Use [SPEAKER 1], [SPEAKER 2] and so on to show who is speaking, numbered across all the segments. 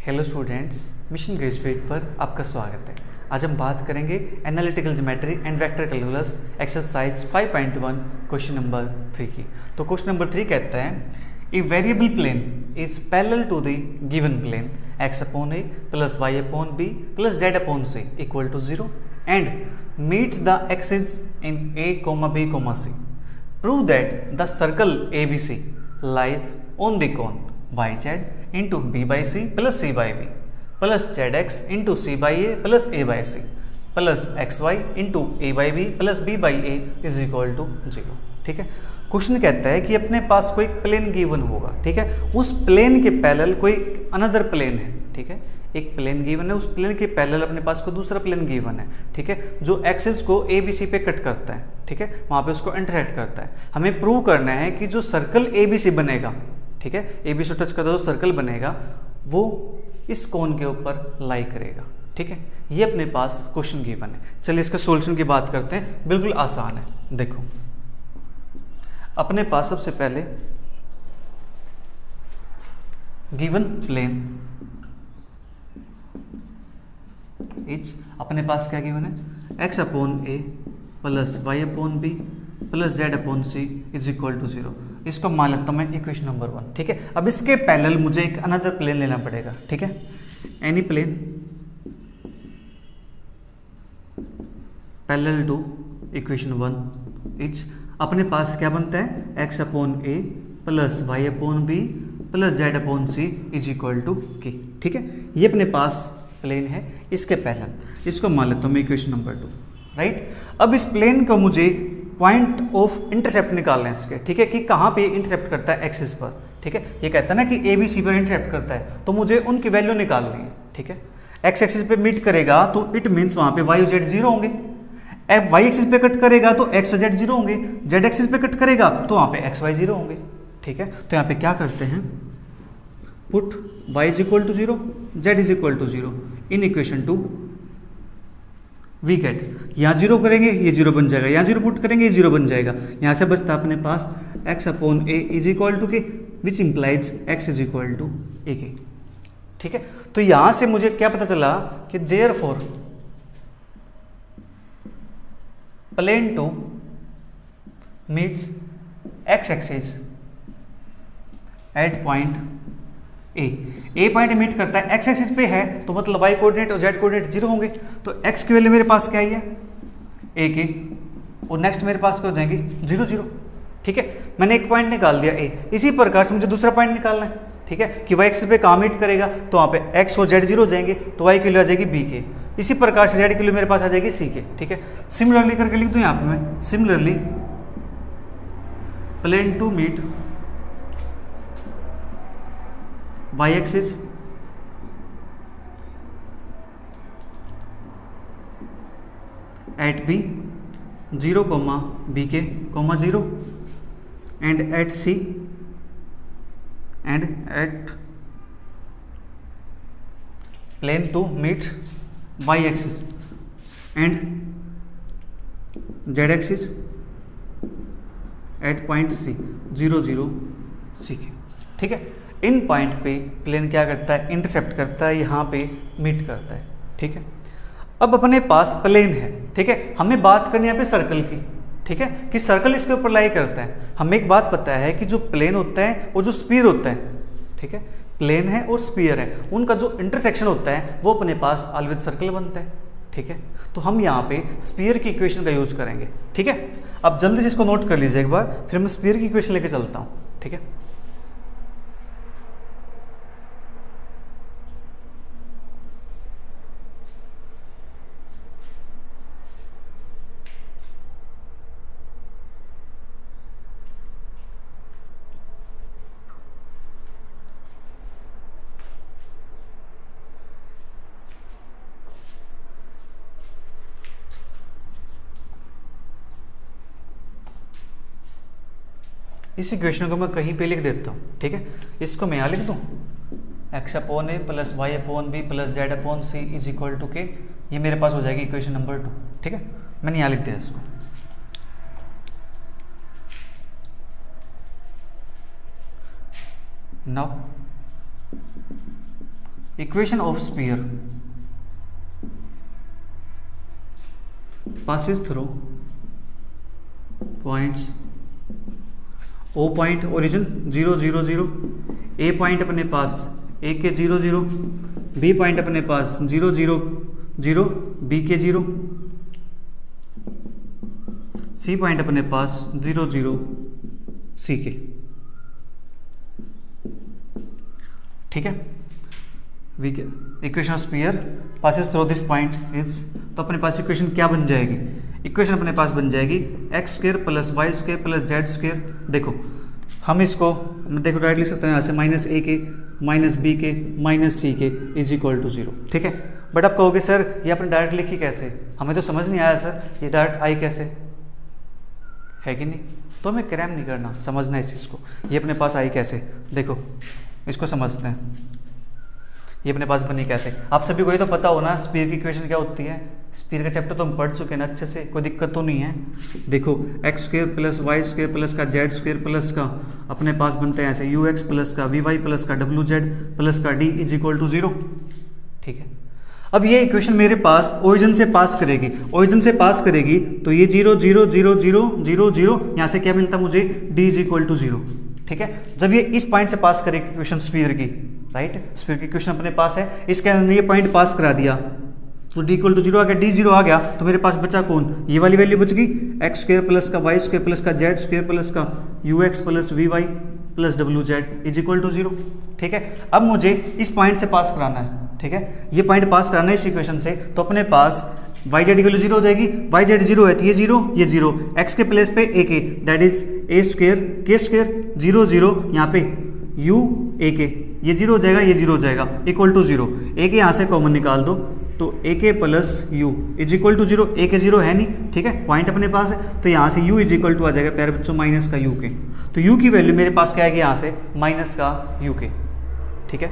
[SPEAKER 1] Hello students, mission graduate पर आपका स्वागत है। आज हम बात करेंगे analytical geometry and vector calculus exercise 5.1 question number 3 की। तो क्वेश्चन नंबर 3 कहता है a variable plane is parallel to the given plane x upon A plus y upon b plus z upon c equal to 0 and meets the axis in a, b, c. Prove that the circle ABC lies on the cone yz into b by c plus c by b plus zx into c by a plus a by c plus xy into a by b plus b by a is equal to 0। ठीक है, question कहता है कि अपने पास कोई plane given होगा। ठीक है, उस प्लेन के पैरेलल कोई अनदर प्लेन है। ठीक है, एक प्लेन गिवन है, उस प्लेन के पैरेलल अपने पास कोई दूसरा प्लेन गिवन है। ठीक है, जो एक्सिस को ए बी सी पे कट करता है। ठीक है, वहां पे उसको इंटरसेक्ट करता है। हमें प्रूव करना है कि जो सर्कल ए बी सी बनेगा, ठीक है, ए बी सी टच करता जो सर्कल बनेगा वो इस कोन के ऊपर लाई करेगा। ठीक है, ये अपने पास क्वेश्चन गिवन है। चलिए इसके सॉल्यूशन की बात करते हैं। बिल्कुल आसान है। देखो, अपने पास सबसे पहले गिवन प्लेन इज, अपने पास क्या गिवन है, x upon A plus Y upon B plus Z upon c is equal to 0। इसको मान लेता हूं मैं इक्वेशन नंबर 1। ठीक है, अब इसके पैरेलल मुझे एक अनदर प्लेन लेना पड़ेगा। ठीक है, any plane parallel to equation 1 is, अपने पास क्या बनता है, x upon A plus Y upon B plus Z upon c is equal to k. ठीक है, ये अपने पास प्लेन है, इसके पैरेलल इसको मान लेता हूँ मैं इक्वेशन नंबर 2। राइट, अब इस प्लेन को मुझे पॉइंट ऑफ इंटरसेप्ट निकालना है इसके। ठीक है, कि कहाँ पे इंटरसेप्ट करता है एक्सिस पर। ठीक है, ये कहता है ना कि ए बी सी पर इंटरसेप्ट करता है, तो मुझे उनकी वैल्यू निकालनी है। ठीक है, एक्स एक्सिस पे मीट करेगा तो इट मीन्स वहाँ पे वाई जेड 0 होंगे। वाई एक्सिस पे कट करेगा तो एक्स जेड 0 होंगे। जेड एक्सिस पे कट करेगा तो वहाँ पे एक्स वाई 0 होंगे। ठीक है, तो यहाँ पे क्या करते हैं, put y is equal to 0, z is equal to 0 in equation 2। We get, यहाँ 0 करेंगे ये 0 बन जाएगा, यहाँ 0 पुट करेंगे ये 0 बन जाएगा। यहाँ से बचता अपने पास x upon A is equal to K, which implies x is equal to A K. ठीक है, तो यहाँ से मुझे क्या पता चला कि therefore plane 2 meets x axis at point a point meet करता है, एक्स एक्सिस पे है तो मतलब वाई कोऑर्डिनेट और जेड कोऑर्डिनेट 0 होंगे। तो एक्स की वैल्यू मेरे पास क्या है, ए की, और नेक्स्ट मेरे पास क्या हो जाएंगी 0 0। ठीक है, मैंने एक पॉइंट निकाल दिया ए। इसी प्रकार से मुझे दूसरा पॉइंट निकालना है। ठीक है, कि वाई एक्सिस पे कहाँ मीट करेगा, तो वहाँ पे एक्स और जेड 0 हो जाएंगे, तो वाई की वैल्यू आ जाएगी बी के। इसी प्रकार से जेड की वैल्यू मेरे पास आ जाएगी सी के। ठीक है, सिमिलरली करके लिख दूँ यहाँ पे मैं, similarly plane 2 meet y axis at b 0, bk, 0 and at c and at plane 2 meets y axis and z axis at point c 0 0 c के। ठीक है, इन पॉइंट पे प्लेन क्या करता है, इंटरसेप्ट करता है, यहाँ पे मीट करता है। ठीक है, अब अपने पास प्लेन है। ठीक है, हमें बात करनी है यहाँ पे सर्कल की। ठीक है, कि सर्कल इसके ऊपर लाई करता है। हमें एक बात पता है कि जो प्लेन होता है और जो स्फीयर होता है, ठीक है, प्लेन है और स्फीयर है, उनका जो इंटरसेक्शन होता है वो अपने पास ऑलवेज सर्कल बनता है। ठीक है, तो हम यहाँ पे स्फीयर की इक्वेशन का यूज करेंगे। ठीक है, अब जल्दी से इसको नोट कर लीजिए एक बार, फिर मैं स्फीयर की इक्वेशन लेके चलता हूँ। ठीक है, इस इक्वेशन को मैं कहीं पे लिख देता हूँ। ठीक है, इसको मैं यहाँ लिख दूँ, x upon A plus Y upon B plus Z upon c is equal to k. ये मेरे पास हो जाएगी इक्वेशन नंबर 2। ठीक है, मैंने यहाँ लिख दिया इसको। Now equation of sphere passes through points O point origin 0 0 0, A point अपने पास A के 0 0, B पॉइंट अपने पास 0 0 0, B के 0, C पॉइंट अपने पास 0 0 C के। ठीक है, equation of sphere passes through this point is, तो अपने पास इक्वेशन क्या बन जाएगी? इक्वेशन अपने पास बन जाएगी x square plus Y square plus Z square. देखो हम इसको देखो डायरेक्ट लिख सकते हैं यहाँ से माइनस ए के माइनस बी के minus C k is equal to 0। ठीक है, बट आप कहोगे सर ये आपने डायरेक्ट लिखी कैसे, हमें तो समझ नहीं आया सर ये डायरेक्ट आई कैसे, है कि नहीं? तो हमें क्रैम नहीं करना, समझना है इस चीज़ को। ये अपने पास आई कैसे, देखो इसको समझते हैं। ये अपने पास बनी कैसे, आप सभी को ये तो पता हो ना स्फीयर की इक्वेशन क्या होती है। स्फीयर का चैप्टर तो हम पढ़ चुके हैं ना अच्छे से, कोई दिक्कत तो नहीं है। देखो x square plus Y square plus का जेड स्क्वायर प्लस का अपने पास बनते हैं ऐसे यू एक्स प्लस का वी वाई प्लस का डब्ल्यू जेड प्लस का डी इज इक्वल टू 0। ठीक है, अब ये इक्वेशन मेरे पास ओरिजिन से पास करेगी, ओरिजिन से पास करेगी तो ये 0 0 0 0 0 0, यहाँ से क्या मिलता मुझे डी इज इक्वल टू 0। ठीक है, जब ये इस पॉइंट से पास करेगी इक्वेशन स्फीयर की, राइट, स्फीयर की इक्वेशन अपने पास है, इसके अंदर ये पॉइंट पास करा दिया तो डी इक्वल टू 0 आ गया, डी 0 आ गया तो मेरे पास बचा कौन, ये वाली वैल्यू बच गई एक्स स्क्वायर प्लस का वाई स्क्वायर प्लस का जेड स्क्वायर प्लस का u x plus v y plus डब्ल्यू जेड इज इक्वल टू 0। ठीक है, अब मुझे इस पॉइंट से पास कराना है। ठीक है, ये पॉइंट पास कराना है इस इक्वेशन से, तो अपने पास वाई जेड इक्वल टू 0 हो जाएगी। वाई जेड 0 है तो ये 0 ये 0, एक्स के प्लेस पे ए के दैट इज ए स्क्वायर के स्क्वायर 0 0, यहाँ पे यू ए के ये 0 हो जाएगा ये 0 हो जाएगा इक्वल टू 0। ए के यहाँ से कॉमन निकाल दो तो a k plus u is equal to 0। A k 0 है नहीं, ठीक है, पॉइंट अपने पास है तो यहाँ से u इज इक्वल टू आ जाएगा प्यारे बच्चों माइनस का u के, तो u की वैल्यू मेरे पास क्या आएगी यहाँ से माइनस का u के। ठीक है,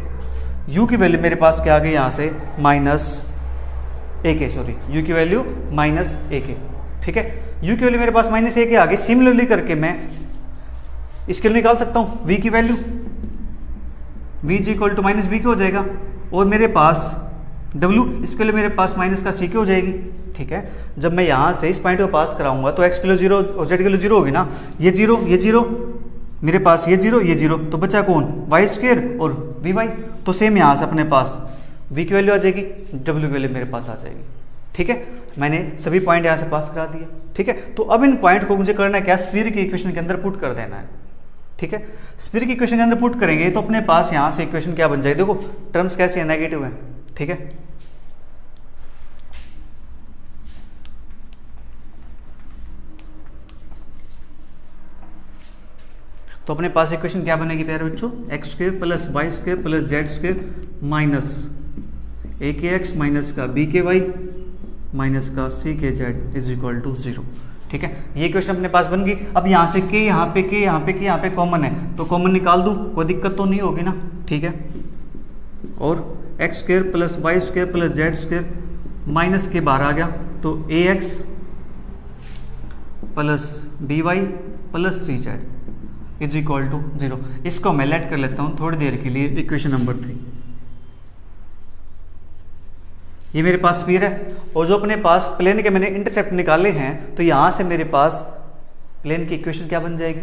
[SPEAKER 1] u की वैल्यू मेरे पास क्या आ गई यहाँ से माइनस ए के, सॉरी u की वैल्यू माइनस ए के। ठीक है, u की वैल्यू मेरे पास माइनस ए के आ गई। सिमिलरली करके मैं इसके लिए निकाल सकता हूँ v की value, v is equal to minus b k हो जाएगा, और मेरे पास w इसके लिए मेरे पास माइनस का सी के हो जाएगी। ठीक है, जब मैं यहाँ से इस पॉइंट को पास कराऊंगा तो x के लिए 0 और z के लिए 0 होगी ना, ये 0 मेरे पास ये 0 ये 0, तो बचा कौन वाई स्क्वायर और वी वाई। तो सेम यहाँ से अपने पास v की वैल्यू आ जाएगी, w की वैल्यू मेरे पास आ जाएगी। ठीक है, मैंने सभी पॉइंट यहाँ से पास करा दिए। ठीक है, तो अब इन पॉइंट को मुझे करना है क्या, स्फीयर की इक्वेशन के अंदर पुट कर देना है। ठीक है, स्फीयर की इक्वेशन के अंदर पुट करेंगे तो अपने पास यहाँ से इक्वेशन क्या बन जाएगी, देखो टर्म्स कैसे है नेगेटिव है। ठीक है, तो अपने पास इक्वेशन क्या बनेगी प्यारे बच्चों, X square plus Y square plus Z square minus A K X minus का बी के वाई माइनस का सी के जेड इज इक्वल टू 0। ठीक है, ये इक्वेशन अपने पास बन गई। अब यहाँ से के यहाँ पे के यहाँ पे के यहाँ पे कॉमन है तो कॉमन निकाल दूँ, कोई दिक्कत तो नहीं होगी ना। ठीक है, और X square plus Y square plus Z square minus K बाहर आ गया तो A x plus B Y plus C Z is equal to 0। इसको मैं लेट कर लेता हूँ थोड़ी देर के लिए इक्वेशन नंबर 3। ये मेरे पास स्फीयर है और जो अपने पास प्लेन के मैंने इंटरसेप्ट निकाले हैं तो यहाँ से मेरे पास प्लेन की इक्वेशन क्या बन जाएगी,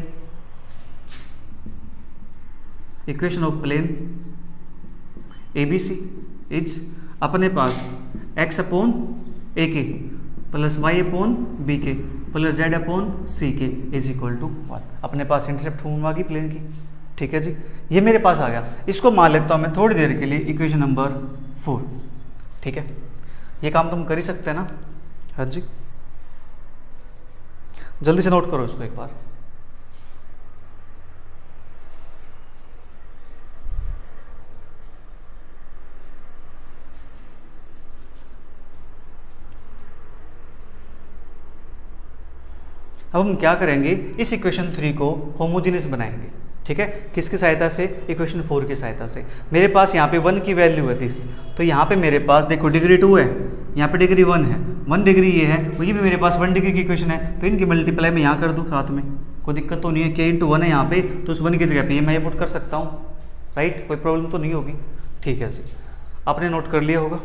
[SPEAKER 1] equation of plane ABC is अपने पास x upon a k plus y upon b k plus z upon c k is equal to 1। अपने पास इंटरसेप्ट फॉर्म आ गई प्लेन की। ठीक है जी, ये मेरे पास आ गया। इसको मान लेता हूँ मैं थोड़ी देर के लिए इक्वेशन नंबर 4। ठीक है, ये काम तुम कर ही सकते हैं ना। हाँ जी, जल्दी से नोट करो इसको एक बार। अब हम क्या करेंगे, इस इक्वेशन 3 को होमोजेनियस बनाएंगे। ठीक है, किसकी सहायता से, इक्वेशन 4 की सहायता से। मेरे पास यहाँ पे 1 की वैल्यू है 30, तो यहाँ पे मेरे पास देखो डिग्री 2 है, यहाँ पे डिग्री 1 है, 1 डिग्री ये है, वही भी मेरे पास 1 डिग्री की इक्वेशन है, तो इनकी मल्टीप्लाई मैं यहाँ कर दूँ साथ में, कोई दिक्कत तो नहीं है। k इंटू 1 है यहाँ पे, तो उस 1 की जगह पे ये मैं ये पुट कर सकता हूँ, राइट, कोई प्रॉब्लम तो नहीं होगी। ठीक है जी, आपने नोट कर लिया होगा।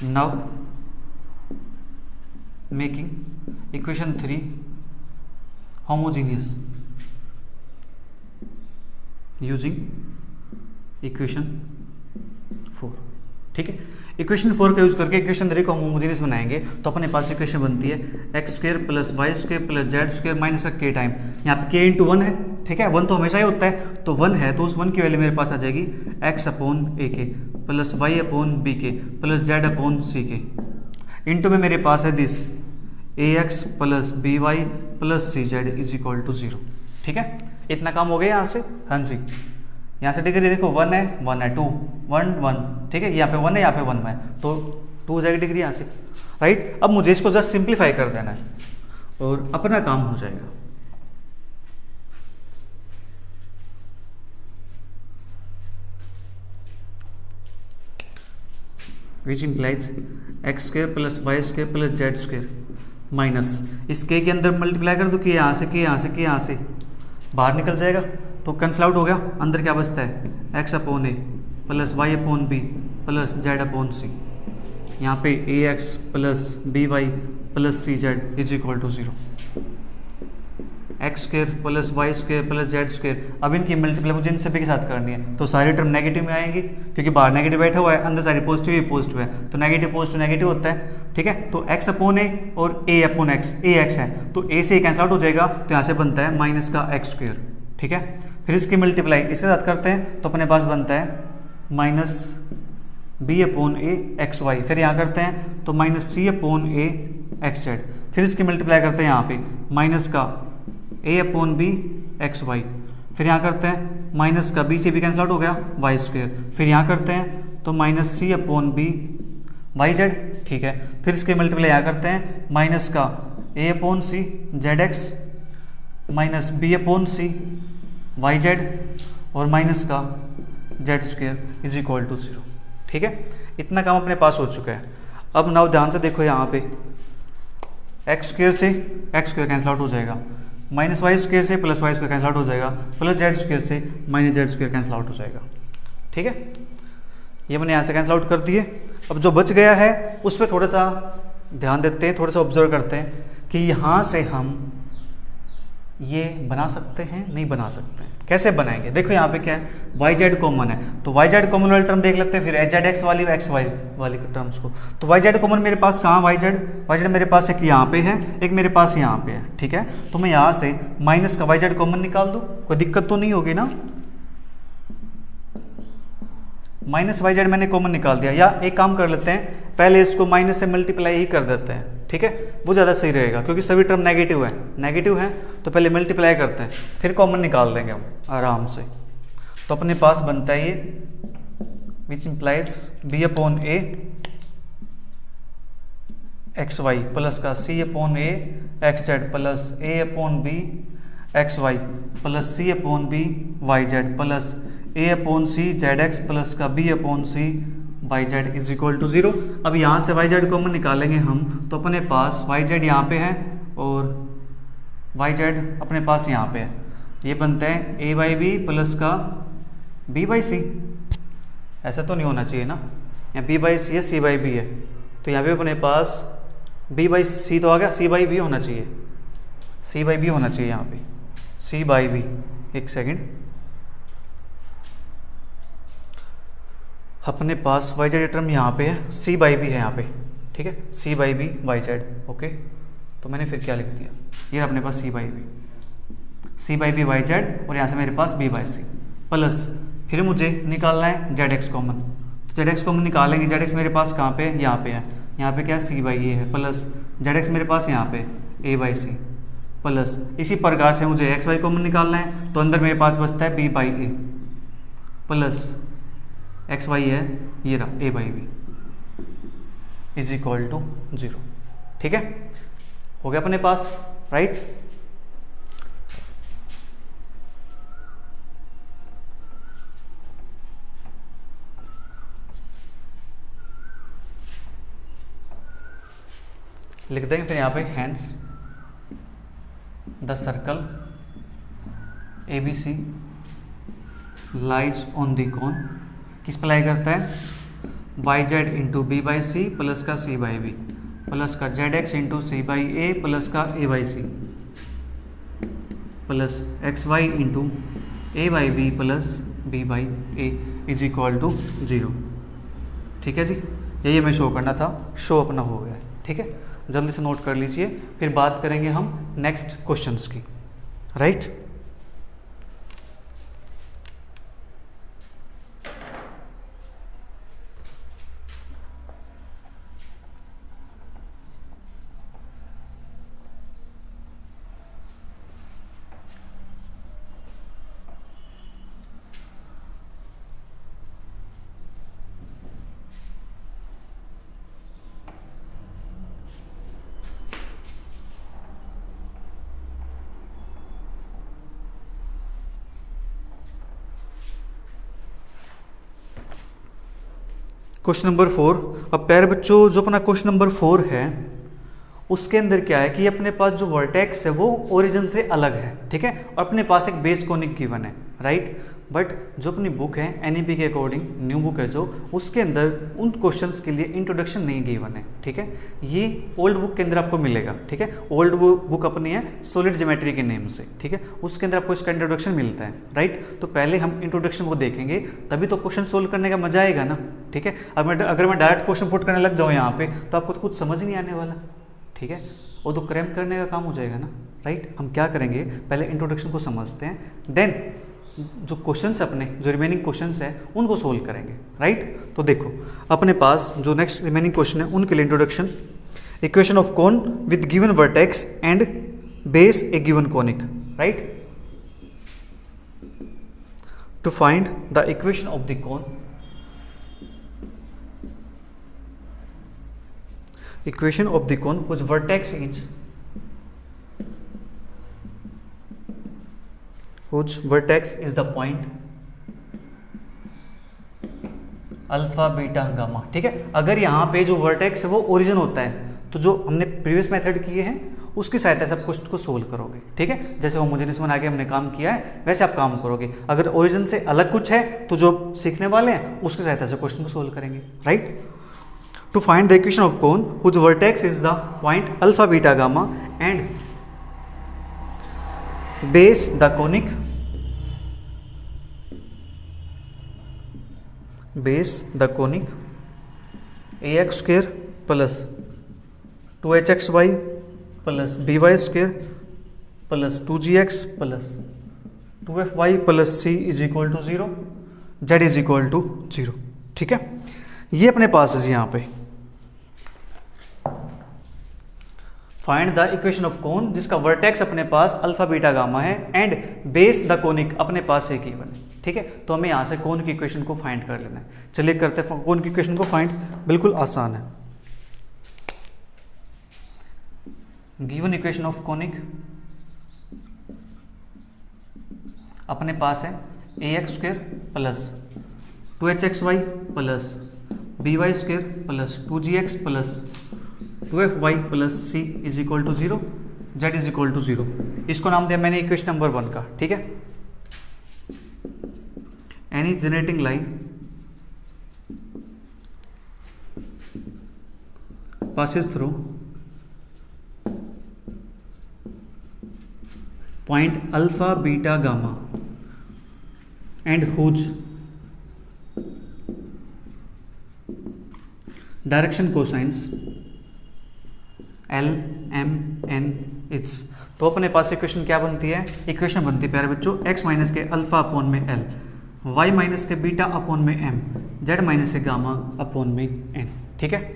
[SPEAKER 1] Now making equation 3 homogeneous using equation 4। ठीक है, इक्वेशन 4 का यूज करके इक्वेशन 3 को हम होमोजेनियस बनाएंगे। तो अपने पास इक्वेशन बनती है x square plus Y square plus Z square minus k time, यहाँ पे के इंटू 1 है। ठीक है, 1 तो हमेशा ही होता है, तो 1 है तो उस 1 की वैल्यू मेरे पास आ जाएगी x upon a k plus Y upon b k plus Z upon c k. Into में मेरे पास है this a x plus B Y plus C Z is equal to 0। ठीक है, इतना काम हो गया यहाँ से। हाँ जी, यहाँ से डिग्री देखो 1 है 1 है 2 1 1। ठीक है, यहाँ पे 1 है यहाँ पे 1 है, तो 2 हो जाएगी डिग्री यहाँ से। राइट, अब मुझे इसको जस्ट सिंप्लीफाई कर देना है और अपना काम हो जाएगा। Which implies x square plus Y square plus Z square minus इस के अंदर मल्टीप्लाई कर दो कि यहाँ से कि यहाँ से कि यहाँ से बाहर निकल जाएगा, तो कैंसल आउट हो गया। अंदर क्या बचता है एक्स अपॉन ए plus Y upon B plus Z upon C. यहाँ पे A x plus B Y plus C Z is equal to 0। X square plus Y square plus Z square, अब इनकी मल्टीप्लाई मुझे इन सभी के साथ करनी है, तो सारी टर्म नेगेटिव में आएंगी क्योंकि बाहर नेगेटिव बैठा हुआ है, अंदर सारी पॉजिटिव ही पॉजिटिव है, तो नेगेटिव पॉजिटिव नेगेटिव होता है। ठीक है, तो एक्स अपॉन ए और ए अपॉन एक्स, ए एक्स है तो ए से कैंसल आउट हो जाएगा, तो यहाँ से बनता है माइनस का एक्स स्क्वायर। ठीक है, फिर इसकी मल्टीप्लाई इसके साथ करते हैं तो अपने पास बनता है minus B upon A X Y, फिर यहाँ करते हैं तो minus C upon A X Z, फिर इसकी मल्टीप्लाई करते हैं यहाँ पे माइनस का A upon B X Y, फिर यहाँ करते हैं माइनस का बी से भी कैंसल आउट हो गया वाई स्क्वायर, फिर यहाँ करते हैं तो माइनस सी अपॉन बी वाई जेड। ठीक है, फिर इसके मल्टीप्लाई यहाँ करते हैं माइनस का A upon C Z X minus B upon C Y Z और माइनस का Z square is equal to 0। ठीक है, इतना काम अपने पास हो चुका है। अब नाउ ध्यान से देखो, यहाँ पे एक्स स्क्वायर से एक्स स्क्वायर कैंसल आउट हो जाएगा, माइनस वाई स्क्वायर से plus Y square cancel out हो जाएगा, प्लस जेड स्क्वायर से minus z square cancel out हो जाएगा। ठीक है, ये मैंने यहाँ से कैंसल आउट कर दिए। अब जो बच गया है उस पर थोड़ा सा ध्यान देते हैं, थोड़ा सा ऑब्जर्व करते हैं कि यहाँ से हम ये बना सकते हैं नहीं बना सकते हैं। कैसे बनाएंगे, देखो यहाँ पे क्या है वाई जेड कॉमन है, तो वाई जेड कॉमन वाली टर्म देख लेते हैं, फिर एच जेड एक्स वाली एक्स वाई वाली टर्म्स को। तो वाई जेड कॉमन मेरे पास कहाँ, वाई जेड मेरे पास एक यहाँ पे है, एक मेरे पास यहाँ पे है। ठीक है, तो मैं यहाँ से माइनस का वाई जेड कॉमन निकाल दूँ, कोई दिक्कत तो नहीं होगी ना। माइनस वाई जेड मैंने कॉमन निकाल दिया, या एक काम कर लेते हैं पहले इसको माइनस से मल्टीप्लाई ही कर देते हैं। ठीक है, वो ज़्यादा सही रहेगा क्योंकि सभी टर्म नेगेटिव है तो पहले मल्टीप्लाई करते हैं फिर कॉमन निकाल देंगे हम आराम से। तो अपने पास बनता है ये which implies B upon A X Y plus का C upon A X Z plus A upon B X Y plus C upon B Y Z plus A upon C Z X plus का B upon C Y Z is equal to 0। अब यहाँ से Y Z common निकालेंगे हम, तो अपने पास Y Z यहाँ पे है और वाई जेड अपने पास यहाँ पे है, ये बनते हैं ए बाई बी प्लस का बी बाई सी। ऐसा तो नहीं होना चाहिए ना, यहाँ बी बाई सी है सी बाई बी है, तो यहाँ पे अपने पास बी बाई सी तो आ गया, सी बाई बी होना चाहिए, सी बाई बी होना चाहिए यहाँ पे, सी बाई बी। एक सेकेंड, अपने पास वाई जेड टर्म यहाँ पे है, सी बाई बी है यहाँ पे। ठीक है, C by B Y Z. Okay, तो मैंने फिर क्या लिख दिया, ये अपने पास C by B Y Z और यहाँ से मेरे पास बी बाई सी प्लस, फिर मुझे निकालना है जेड एक्स कॉमन, तो जेड एक्स कॉमन निकालेंगे। जेड एक्स मेरे पास कहाँ पे है, यहाँ पे है, यहाँ पे क्या है सी बाई ए है प्लस जेड एक्स मेरे पास यहाँ पे ए बाई सी प्लस, इसी प्रकार से मुझे एक्स वाई कॉमन निकालना है, तो अंदर मेरे पास बचता है B by A plus X Y है ये रहा A by B is equal to 0। ठीक है, हो गया अपने पास, राइट। लिख देंगे फिर यहाँ पे hence the circle ABC lies on the cone, किस पर लाई करता है, by Z into B by C plus का सी बाई बी प्लस का Z X into C by A plus का A by C plus X Y into A by B plus B by A is equal to 0। ठीक है जी, यही हमें show करना था, show अपना हो गया है। ठीक है, जल्दी से नोट कर लीजिए, फिर बात करेंगे हम नेक्स्ट क्वेश्चंस की। Right, question number 4। अब प्यारे बच्चों, जो अपना क्वेश्चन नंबर 4 है उसके अंदर क्या है कि अपने पास जो वर्टेक्स है वो ओरिजिन से अलग है। ठीक है, और अपने पास एक बेस कोनिक गिवन है। राइट, बट जो अपनी बुक है एनईपी के अकॉर्डिंग, न्यू बुक है जो, उसके अंदर उन क्वेश्चंस के लिए इंट्रोडक्शन नहीं गिवन है। ठीक है, ये ओल्ड बुक के अंदर आपको मिलेगा। ठीक है, ओल्ड बुक अपनी है सॉलिड ज्योमेट्री के नेम से। ठीक है, उसके अंदर आपको इसका इंट्रोडक्शन मिलता है। राइट, तो पहले हम इंट्रोडक्शन को देखेंगे, तभी तो क्वेश्चन सोल्व करने का मजा आएगा ना। ठीक है, अगर मैं डायरेक्ट क्वेश्चन पुट करने लग जाऊँ यहाँ पे तो आपको तो कुछ समझ नहीं आने वाला। ठीक है, वो तो क्रैम करने का काम हो जाएगा ना। राइट, हम क्या करेंगे, पहले इंट्रोडक्शन को समझते हैं, देन जो क्वेश्चंस अपने जो रिमेनिंग क्वेश्चंस है उनको सोल्व करेंगे। राइट, तो देखो अपने पास जो नेक्स्ट रिमेनिंग क्वेश्चन है उनके लिए introduction, equation of cone with given vertex and base a given conic. Right, to find the equation of the cone, equation of the cone whose vertex is the point alpha beta gamma. ठीक है, अगर यहाँ पे जो vertex है वो origin होता है तो जो हमने प्रीवियस मेथड किए हैं उसकी सहायता से आप क्वेश्चन को सोल्व करोगे। ठीक है, जैसे होमोजेनियस बना के हमने काम किया है वैसे आप काम करोगे। अगर ओरिजिन से अलग कुछ है तो जो सीखने वाले हैं उसकी सहायता से क्वेश्चन को सोल्व करेंगे। Right, to find the equation of cone whose vertex is the point alpha beta gamma and base the conic ax square plus 2hxy plus by square plus 2gx plus 2fy plus c is equal to 0, z is equal to 0। ठीक है, ये अपने पास है यहाँ पे find the equation of कोन जिसका vertex अपने पास अल्फा बीटा गामा है एंड बेस द कोनिक अपने पास एक गिवन है। ठीक है, तो हमें यहाँ से कोन की इक्वेशन को फाइंड कर लेना है। चलिए करते हैं कोन की इक्वेशन को फाइंड, बिल्कुल आसान है। गिवन इक्वेशन ऑफ कोनिक अपने पास है ax स्क्वायर प्लस 2hxy प्लस by square plus 2gx plus 2fy plus c is equal to 0, z is equal to 0। इसको नाम दिया मैंने इक्वेशन नंबर 1 का। ठीक है, any generating line passes through point alpha beta gamma and whose direction cosines L M N it's. तो अपने पास equation क्या बनती है, इक्वेशन बनती है प्यारे बच्चों x माइनस के अल्फा अपॉन में L, y माइनस के बीटा अपॉन में M, z माइनस के गामा अपॉन में N। ठीक है,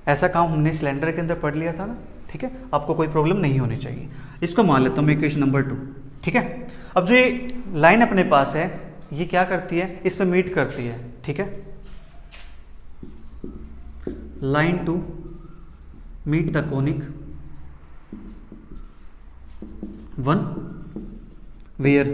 [SPEAKER 1] ऐसा काम हमने सिलेंडर के अंदर पढ़ लिया था ना। ठीक है, आपको कोई प्रॉब्लम नहीं होनी चाहिए। इसको मान लेता हूँ मैं इक्वेशन नंबर 2। ठीक है, अब जो ये लाइन अपने पास है ये क्या करती है, इस पर मीट करती है। ठीक है, line to meet the conic 1 where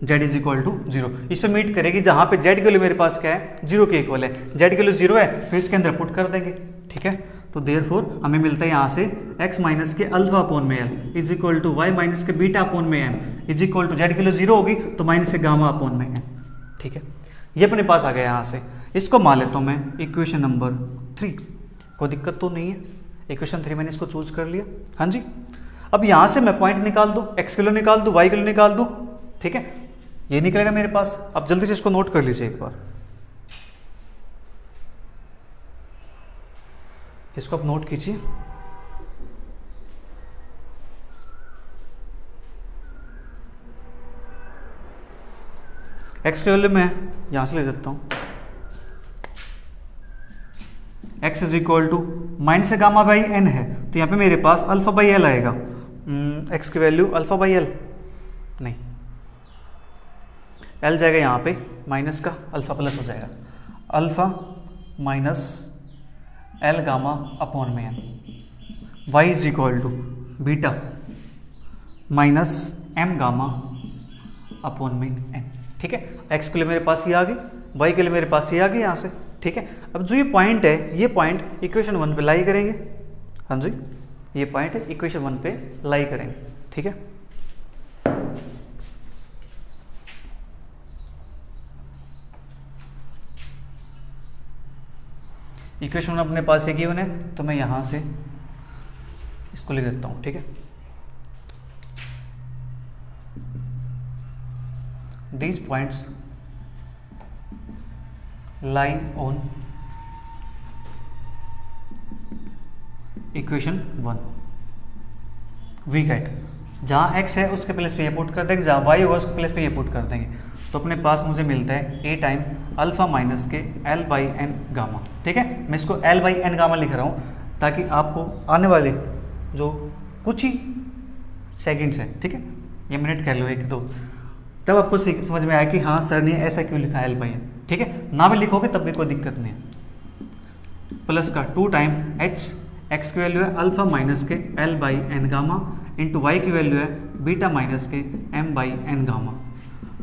[SPEAKER 1] z is equal to 0। इस पे मीट करेगी जहां पे z की वैल्यू मेरे पास क्या है, 0 के इक्वल है। z की वैल्यू 0 है तो इसके अंदर पुट कर देंगे। ठीक है, तो देयरफॉर हमें मिलता है यहाँ से x माइनस के अल्फा अपॉन में l is equal to y minus के बीटा अपॉन में n is equal to z के लिए 0 होगी तो माइनस के गामा अपॉन में n। ठीक है, ये अपने पास आ गया यहाँ से। इसको मान लेता हूँ मैं इक्वेशन नंबर 3, कोई दिक्कत तो नहीं है। इक्वेशन 3 मैंने इसको चूज कर लिया। हाँ जी, अब यहाँ से मैं पॉइंट निकाल दूँ, x किलो निकाल दूँ, y किलो निकाल दूँ। ठीक है, ये निकलेगा मेरे पास। अब जल्दी से इसको नोट कर लीजिए एक बार, इसको आप नोट कीजिए। x की वैल्यू मैं यहां से ले देता हूं, x is equal to minus से गामा बाई n है तो यहाँ पे मेरे पास अल्फा बाई एल आएगा। x की वैल्यू अल्फा बाई एल नहीं, l जाएगा यहाँ पे माइनस का, अल्फा प्लस हो जाएगा, alpha minus l gamma upon में n। y is equal to beta minus m gamma upon में n। ठीक है, x के लिए मेरे पास ये आ गई, y के लिए मेरे पास ये आ गई यहाँ से। ठीक है, अब जो ये पॉइंट है, ये पॉइंट इक्वेशन 1 पे लाई करेंगे। हाँ जी, ये पॉइंट इक्वेशन 1 पे लाई करेंगे। ठीक है, इक्वेशन अपने पास एक गिवन है तो मैं यहां से इसको लिख देता हूं। ठीक है, these points lie on equation 1। We get जहाँ x है उसके प्लेस पे ये पुट कर देंगे, जहाँ y होगा उसके प्लेस पे ये पुट कर देंगे, तो अपने पास मुझे मिलता है a टाइम अल्फा माइनस के l बाई एन गामा। ठीक है, मैं इसको l बाई एन गामा लिख रहा हूँ ताकि आपको आने वाले जो कुछ ही सेकंड्स हैं, ठीक है, ये मिनट कह लो 1-2, तब आपको समझ में आया कि हाँ सर ने ऐसा क्यों लिखा है l बाई एन। ठीक है, ना भी लिखोगे तब भी कोई दिक्कत नहीं है। प्लस का 2 टाइम h, x की वैल्यू है अल्फा माइनस के l by n gamma into y की वैल्यू है बीटा माइनस के m by n gamma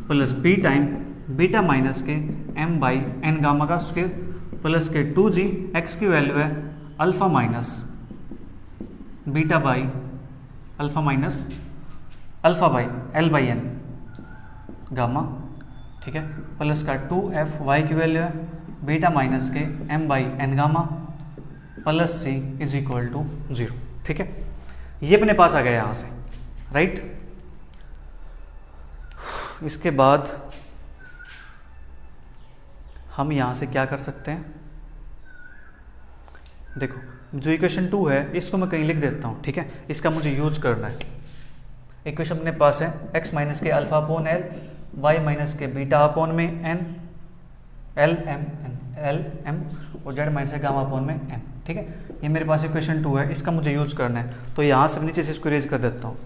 [SPEAKER 1] plus b time beta minus के m बाई एन गामा का स्क्वायर प्लस के 2g, x की वैल्यू है alpha minus beta by alpha minus alpha by l by n gamma. ठीक है, plus का 2f, y की वैल्यू है बीटा माइनस के m by n gamma plus c is equal to 0। ठीक है, ये अपने पास आ गया यहाँ से, राइट। इसके बाद हम यहाँ से क्या कर सकते हैं, देखो जो इक्वेशन 2 है इसको मैं कहीं लिख देता हूँ। ठीक है, इसका मुझे यूज करना है। इक्वेशन अपने पास है x माइनस के alpha upon L, y minus के बीटा अपॉन में n, l m और z माइनस के गामा अपॉन में n। ठीक है, ये मेरे पास इक्वेशन 2 है, इसका मुझे यूज करना है, तो यहाँ से नीचे से इसको इरेज कर देता हूँ।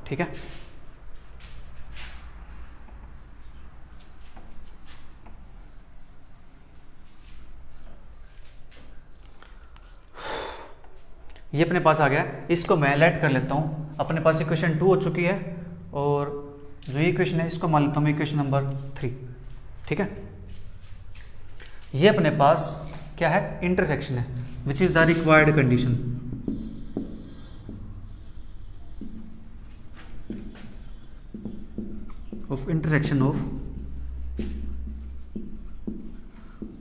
[SPEAKER 1] ठीक है, ये अपने पास आ गया, इसको मैं लेट कर लेता हूँ। अपने पास इक्वेशन 2 हो चुकी है और जो ये इक्वेशन है इसको मान लेता हूँ मैं इक्वेशन नंबर 3। ठीक है, ये अपने पास क्या है, इंटरसेक्शन है, विच is the required condition. Of intersection of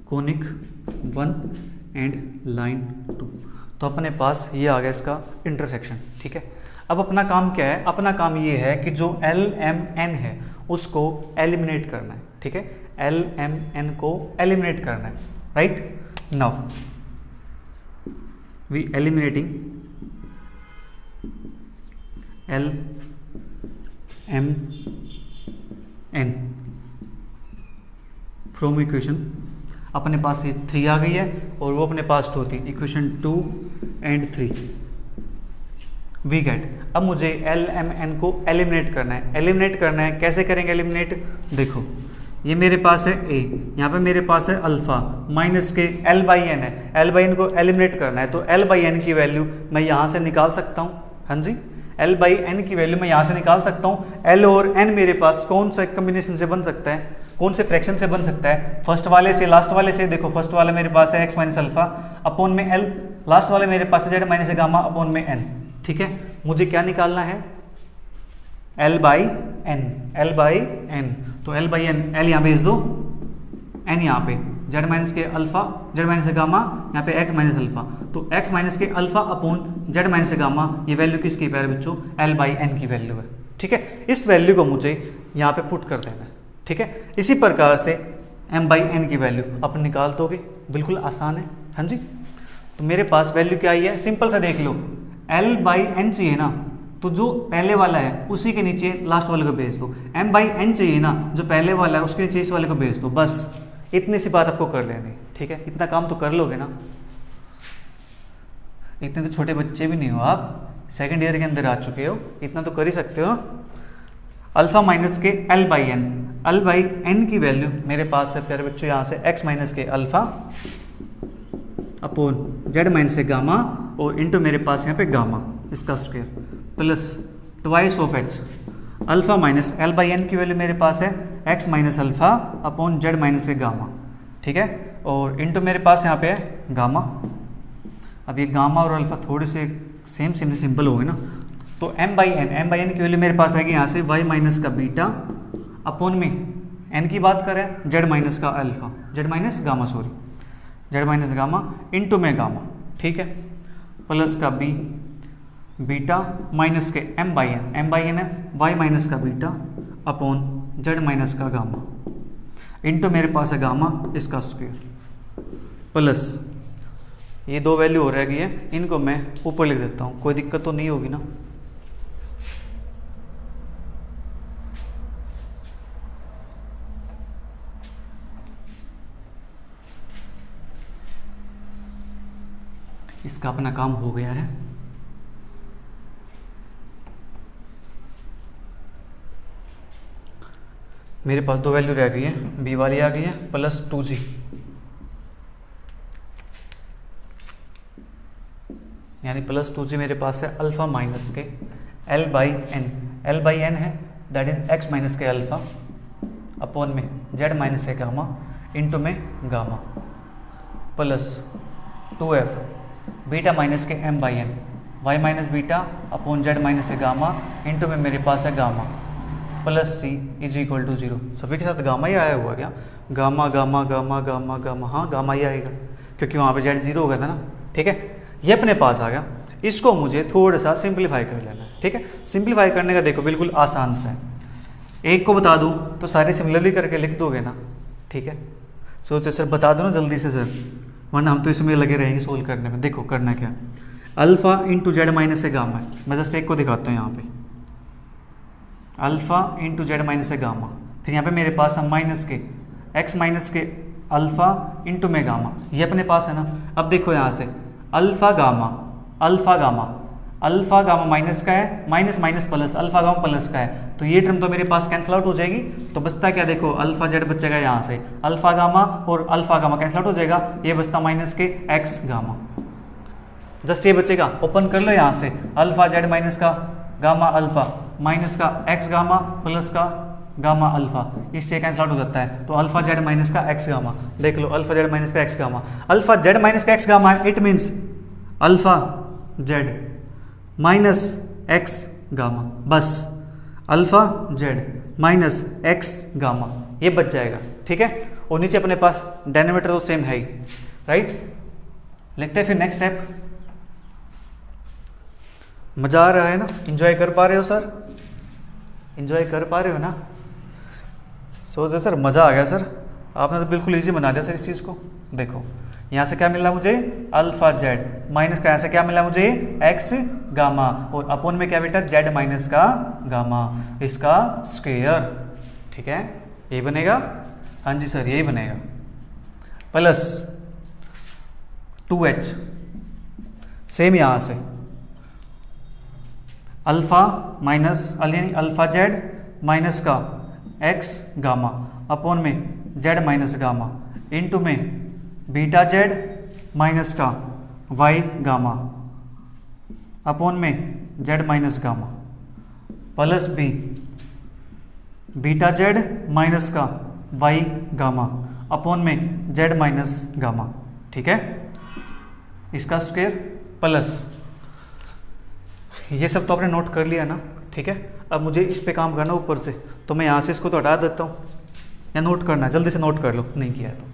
[SPEAKER 1] conic 1 and line 2। तो अपने पास ये आ गया इसका इंटरसेक्शन। ठीक है, अब अपना काम क्या है, अपना काम ये है कि जो एल एम एन है उसको एलिमिनेट करना है। ठीक है, एल एम एन को एलिमिनेट करना है, right. Now we eliminating l m n from equation, अपने पास ये 3 आ गई है और वो अपने पास 2 थी, इक्वेशन 2 एंड 3। वी गेट, अब मुझे एल एम एन को एलिमिनेट करना है। एलिमिनेट करना है, कैसे करेंगे एलिमिनेट, देखो ये मेरे पास है ए, यहाँ पे मेरे पास है अल्फा माइनस के एल बाई एन है, एल बाई एन को एलिमिनेट करना है, तो एल बाई एन की वैल्यू मैं यहाँ से निकाल सकता हूँ। हाँ जी, एल बाई एन की वैल्यू मैं यहाँ से निकाल सकता हूँ। एल और एन मेरे पास कौन सा कम्बिनेशन से बन सकता है, कौन से फ्रैक्शन से बन सकता है? फर्स्ट वाले से, लास्ट वाले से। देखो फर्स्ट वाला मेरे पास है x माइनस अल्फा अपॉन में l, लास्ट वाले मेरे पास है z माइनस गामा अपॉन में n। ठीक है, मुझे क्या निकालना है? l by n, l by n। तो l बाई n, l यहाँ भेज दो, n यहाँ पे, z माइनस के अल्फा, z माइनस गामा, यहाँ पे x माइनस अल्फा। तो x माइनस के alpha upon z minus gamma, ये वैल्यू किसकी है बच्चों? l बाई n की वैल्यू है। ठीक है, इस वैल्यू को मुझे यहाँ पे पुट कर देना है। ठीक है, इसी प्रकार से m बाई n की वैल्यू अपन निकाल दोगे, बिल्कुल आसान है। हाँ जी, तो मेरे पास वैल्यू क्या आई है? सिंपल सा देख लो, l बाई n चाहिए ना, तो जो पहले वाला है उसी के नीचे लास्ट वाले को भेज दो। m बाई n चाहिए ना, जो पहले वाला है उसके नीचे इस वाले को भेज दो। बस इतनी सी बात आपको कर लेनी। ठीक है, इतना काम तो कर लोगे ना, इतने तो छोटे बच्चे भी नहीं हो आप, सेकेंड ईयर के अंदर आ चुके हो, इतना तो कर ही सकते हो। अल्फा माइनस के l by n, l by n की वैल्यू मेरे पास है प्यारे बच्चों यहाँ से x माइनस के अल्फा अपॉन z माइनस के गामा और इंटू मेरे पास यहाँ पे गामा इसका square plus twice of h। Alpha minus l by n की वैल्यू मेरे पास है x minus alpha upon z minus के गामा। ठीक है, और इंटू मेरे पास यहाँ पे है गामा। अब ये गामा और अल्फा थोड़े से सेम सिंपल हो गए ना, तो m बाई n की वैल्यू मेरे पास आएगी यहाँ से y माइनस का बीटा अपॉन में n की बात करें z माइनस का alpha, z minus gamma, sorry z minus gamma into में गामा। ठीक है, प्लस का b बीटा माइनस के m बाई n है y माइनस का बीटा अपॉन z माइनस का गामा इंटू मेरे पास है गामा इसका स्क्वायर प्लस ये दो वैल्यू हो रहेगी है, इनको मैं ऊपर लिख देता हूँ, कोई दिक्कत तो नहीं होगी ना। इसका अपना काम हो गया है। मेरे पास दो वैल्यू रह गई है, बी वाली आ गई है प्लस 2g, यानी प्लस 2g मेरे पास है अल्फा माइनस के l बाई n है दैट इज x माइनस के अल्फा अपॉन में z माइनस के गामा इंटू में gamma plus 2f beta minus के m by n y minus beta upon z minus के गामा इंटू में मेरे पास है gamma plus c is equal to 0। सभी के साथ गामा ही आया हुआ क्या? Gamma gamma gamma gamma gamma, हाँ गामा ही आएगा क्योंकि वहाँ पे z 0 हो गया था ना। ठीक है, ये अपने पास आ गया, इसको मुझे थोड़ा सा सिंप्लीफाई कर लेना है। ठीक है, सिंप्लीफाई करने का देखो बिल्कुल आसान सा है, एक को बता दूँ तो सारे सिमिलरली करके लिख दोगे ना। ठीक है, सोचो सर बता दो ना जल्दी से सर, वरना हम तो इसमें लगे रहेंगे सोल्व करने में। देखो करना क्या, अल्फा इंटू जेड माइनस से गामा है, मैं जस्ट एक को दिखाता हूँ यहाँ पे, अल्फा इंटू जेड माइनस से गामा, फिर यहाँ पे मेरे पास है माइनस के एक्स माइनस के अल्फा इंटू में गामा, ये अपने पास है ना। अब देखो यहाँ से alpha gamma alpha gamma, alpha gamma minus का है, minus minus plus, alpha gamma plus का है, तो ये टर्म तो मेरे पास कैंसिल आउट हो जाएगी। तो बचता क्या, देखो अल्फा जेड बचेगा यहाँ से, अल्फा गामा और अल्फा गामा कैंसिल आउट हो जाएगा, ये बचता माइनस के एक्स गामा, जस्ट ये बचेगा। ओपन कर लो यहाँ से, अल्फा जेड माइनस का गामा अल्फा माइनस का एक्स गामा प्लस का गामा अल्फा, इससे कैंसिल आउट हो जाता है, तो अल्फा जेड माइनस का एक्स गामा, देख लो अल्फा जेड माइनस का x gamma, alpha Z minus का एक्स गामा है, it means alpha Z minus X gamma, बस alpha Z minus X gamma, ये बच जाएगा। ठीक है, और नीचे अपने पास डेनोमीटर तो सेम है ही, राइट। लिखते हैं फिर नेक्स्ट स्टेप। मजा आ रहा है ना, एंजॉय कर पा रहे हो सर, एंजॉय कर पा रहे हो ना। सोचो सर मज़ा आ गया सर, आपने तो बिल्कुल इजी बना दिया सर इस चीज़ को। देखो यहाँ से क्या मिला मुझे, अल्फा जेड माइनस का, यहाँ से क्या मिला मुझे एक्स गामा, और अपोन में क्या बेटा जेड माइनस का गामा, इसका स्क्वायर। ठीक है, ये बनेगा, हाँ जी सर यही बनेगा, प्लस 2h सेम यहाँ से अल्फा माइनस यानी अल्फा जेड माइनस का एक्स गामा अपोन में जेड माइनस गामा इंटू में बीटा जेड माइनस का वाई गामा अपोन में Z minus gamma plus b beta Z minus का वाई गामा अपॉन में जेड माइनस गामा, ठीक है, इसका स्क्वायर प्लस, ये सब तो आपने नोट कर लिया ना, ठीक है। अब मुझे इस पे काम करना ऊपर से, तो मैं यहाँ से इसको तो हटा देता हूँ, या नोट करना है, जल्दी से नोट कर लो नहीं किया है तो।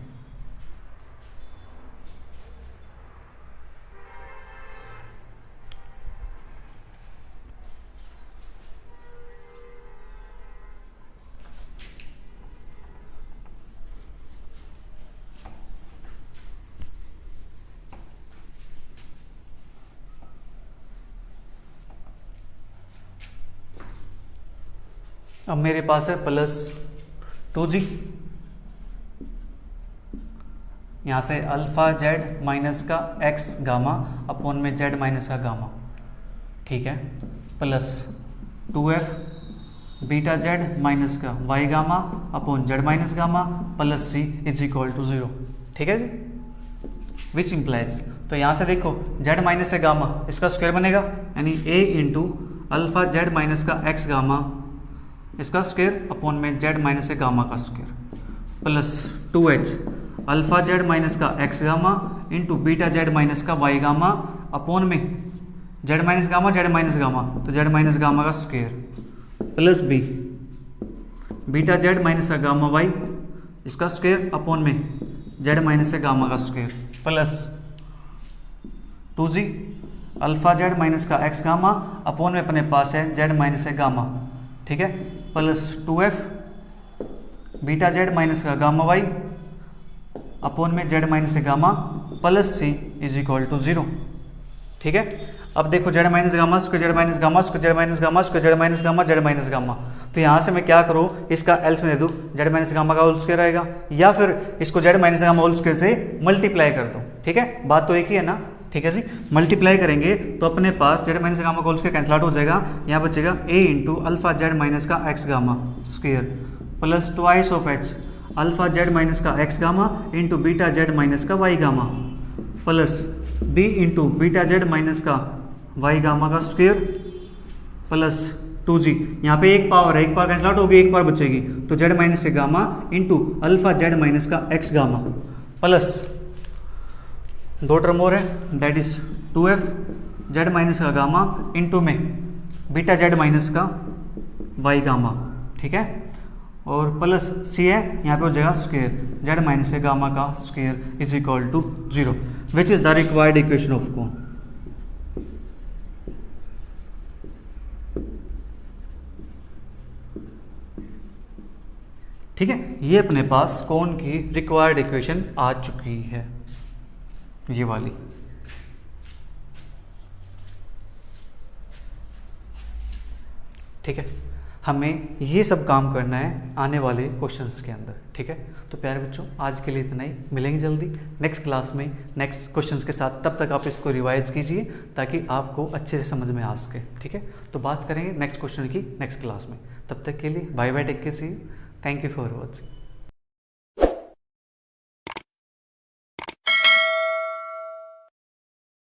[SPEAKER 1] अब मेरे पास है प्लस 2g, यहाँ से अल्फ़ा जेड माइनस का x गामा अपॉन में जेड माइनस का गामा, ठीक है, plus 2f beta Z minus का y gamma upon z minus gamma plus c is equal to 0, ठीक है जी, विच इम्प्लाइज, तो यहाँ से देखो जेड माइनस से गामा इसका स्क्वायर बनेगा, यानी a into alpha z minus का x गामा इसका स्क्वायर अपॉन में जेड माइनस से गामा का square plus 2h alpha z minus का x gamma into beta Z minus का y गामा अपॉन में जेड माइनस गामा तो जेड माइनस गामा का square plus b beta Z minus का gamma y इसका square upon में Z minus से gamma का square plus 2g alpha z minus का x गामा अपॉन में अपने पास है जेड माइनस से गामा, ठीक है, plus 2f beta Z minus का गामा y अपॉन में जेड माइनस से gamma plus c is equal to 0, ठीक है। अब देखो Z minus gamma square Z minus gamma square Z minus gamma square Z minus gamma Z minus gamma, तो यहाँ से मैं क्या करूँ, इसका एल्स में दे दूँ, जेड माइनस गामा का होल स्क्वायर आएगा, या फिर इसको Z minus gamma whole square से मल्टीप्लाई कर दूँ, ठीक है, बात तो एक ही है ना, ठीक है जी। मल्टीप्लाई करेंगे तो अपने पास जेड माइनस गामा का होल स्क्वायर कैंसिल आउट हो जाएगा, यहाँ बचेगा a into alpha z minus का x gamma square plus twice of h alpha z minus का x gamma into beta Z minus का y gamma plus b into beta Z minus का y gamma का square plus 2g, यहाँ पे एक power है, एक पावर कैंसिल आउट होगी, एक पावर बचेगी, तो जेड माइनस से gamma into alpha z minus का x गामा प्लस 2 टर्म और है, that is 2f Z minus का गामा इंटू में बीटा जेड माइनस का y गामा, ठीक है, और प्लस c है, यहाँ पे हो जाएगा स्क्वायर जेड माइनस से गामा का square is equal to 0, which is the required equation of cone. ठीक है, ये अपने पास कोन की रिक्वायर्ड इक्वेशन आ चुकी है, ये वाली। ठीक है, हमें ये सब काम करना है आने वाले क्वेश्चंस के अंदर। ठीक है, तो प्यारे बच्चों आज के लिए इतना ही, मिलेंगे जल्दी नेक्स्ट क्लास में नेक्स्ट क्वेश्चंस के साथ। तब तक आप इसको रिवाइज कीजिए ताकि आपको अच्छे से समझ में आ सके। ठीक है, तो बात करेंगे नेक्स्ट क्वेश्चन की नेक्स्ट क्लास में। तब तक के लिए bye bye, take care, see you, thank you for watching.